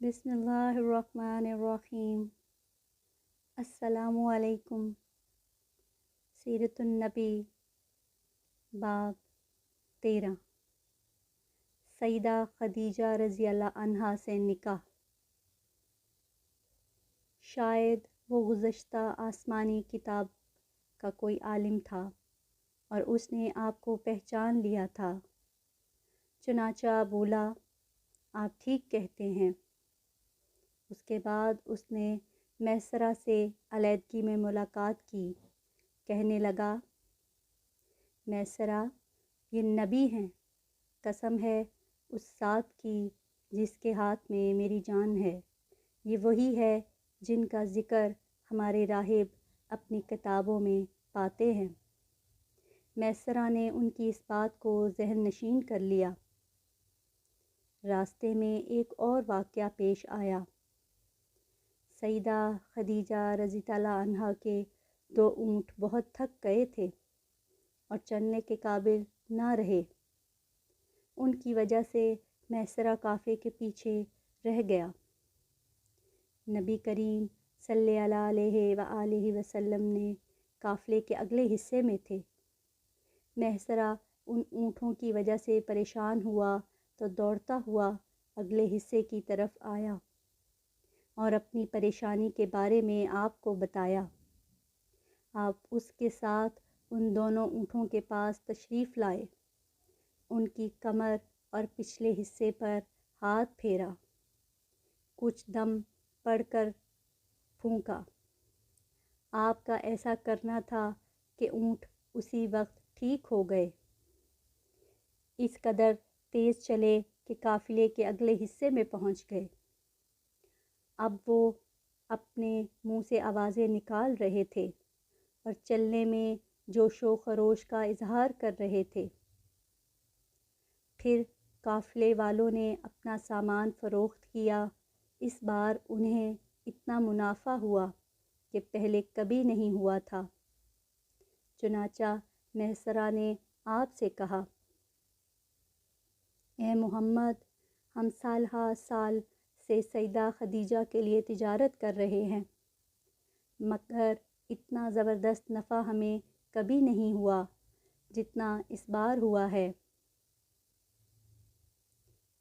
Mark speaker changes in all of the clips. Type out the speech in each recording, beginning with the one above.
Speaker 1: بسم اللہ الرحمن الرحیم۔ السلام علیکم۔ سیرت النبی باب 13۔ سیدہ خدیجہ رضی اللہ عنہا سے نکاح۔ شاید وہ گزشتہ آسمانی کتاب کا کوئی عالم تھا اور اس نے آپ کو پہچان لیا تھا، چنانچہ بولا، آپ ٹھیک کہتے ہیں۔ اس کے بعد اس نے میسرہ سے علیحدگی میں ملاقات کی، کہنے لگا، میسرہ، یہ نبی ہیں، قسم ہے اس ذات کی جس کے ہاتھ میں میری جان ہے، یہ وہی ہے جن کا ذکر ہمارے راہب اپنی کتابوں میں پاتے ہیں۔ میسرہ نے ان کی اس بات کو ذہن نشین کر لیا۔ راستے میں ایک اور واقعہ پیش آیا۔ سیدہ خدیجہ رضی اللہ عنہا کے 2 اونٹ بہت تھک گئے تھے اور چلنے کے قابل نہ رہے۔ ان کی وجہ سے میسرہ قافلے کے پیچھے رہ گیا۔ نبی کریم صلی اللہ علیہ وآلہ وسلم نے قافلے کے اگلے حصے میں تھے۔ میسرہ ان اونٹوں کی وجہ سے پریشان ہوا تو دوڑتا ہوا اگلے حصے کی طرف آیا اور اپنی پریشانی کے بارے میں آپ کو بتایا۔ آپ اس کے ساتھ ان دونوں اونٹوں کے پاس تشریف لائے، ان کی کمر اور پچھلے حصے پر ہاتھ پھیرا، کچھ دم پڑھ کر پھونکا۔ آپ کا ایسا کرنا تھا کہ اونٹ اسی وقت ٹھیک ہو گئے، اس قدر تیز چلے کہ قافلے کے اگلے حصے میں پہنچ گئے۔ اب وہ اپنے منہ سے آوازیں نکال رہے تھے اور چلنے میں جوش و خروش کا اظہار کر رہے تھے۔ پھر قافلے والوں نے اپنا سامان فروخت کیا۔ اس بار انہیں اتنا منافع ہوا کہ پہلے کبھی نہیں ہوا تھا۔ چنانچہ میسرہ نے آپ سے کہا، اے محمد، ہم سال ہا سال سے سیدہ خدیجہ کے لیے تجارت کر رہے ہیں، مگر اتنا زبردست نفع ہمیں کبھی نہیں ہوا جتنا اس بار ہوا ہے۔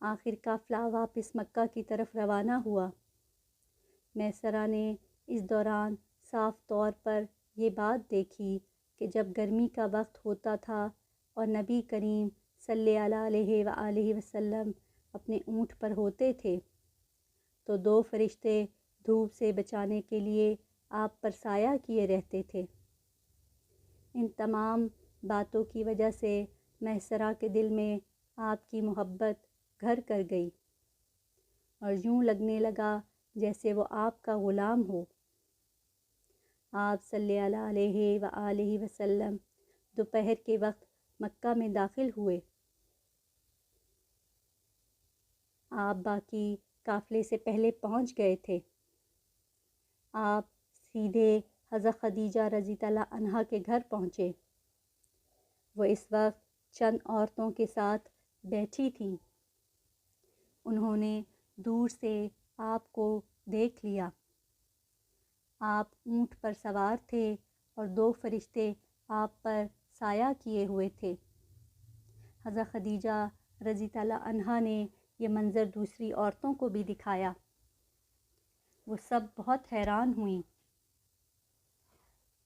Speaker 1: آخر قافلہ واپس مکہ کی طرف روانہ ہوا۔ میسرہ نے اس دوران صاف طور پر یہ بات دیکھی کہ جب گرمی کا وقت ہوتا تھا اور نبی کریم صلی اللہ علیہ وآلہ وسلم اپنے اونٹ پر ہوتے تھے تو 2 فرشتے دھوپ سے بچانے کے لیے آپ پر سایہ کیے رہتے تھے۔ ان تمام باتوں کی وجہ سے میسرہ کے دل میں آپ کی محبت گھر کر گئی اور یوں لگنے لگا جیسے وہ آپ کا غلام ہو۔ آپ صلی اللہ علیہ وآلہ وسلم دوپہر کے وقت مکہ میں داخل ہوئے۔ آپ باقی قافلے سے پہلے پہنچ گئے تھے۔ آپ سیدھے حضرت خدیجہ رضی اللہ عنہا کے گھر پہنچے۔ وہ اس وقت چند عورتوں کے ساتھ بیٹھی تھیں۔ انہوں نے دور سے آپ کو دیکھ لیا۔ آپ اونٹ پر سوار تھے اور 2 فرشتے آپ پر سایہ کیے ہوئے تھے۔ حضرت خدیجہ رضی اللہ عنہا نے یہ منظر دوسری عورتوں کو بھی دکھایا۔ وہ سب بہت حیران ہوئیں۔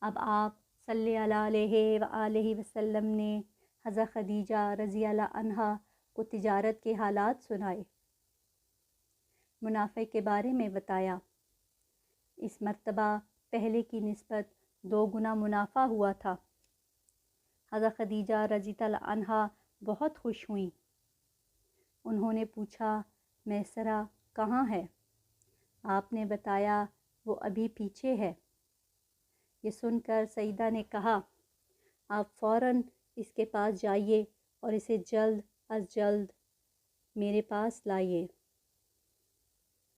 Speaker 1: اب آپ صلی اللہ علیہ وآلہ وسلم نے حضرت خدیجہ رضی اللہ عنہا کو تجارت کے حالات سنائے، منافع کے بارے میں بتایا۔ اس مرتبہ پہلے کی نسبت 2 گنا منافع ہوا تھا۔ حضرت خدیجہ رضی اللہ عنہا بہت خوش ہوئیں۔ انہوں نے پوچھا، میسرہ کہاں ہے؟ آپ نے بتایا وہ ابھی پیچھے ہے۔ یہ سن کر سیدہ نے کہا، آپ فوراً اس کے پاس جائیے اور اسے جلد از جلد میرے پاس لائیے۔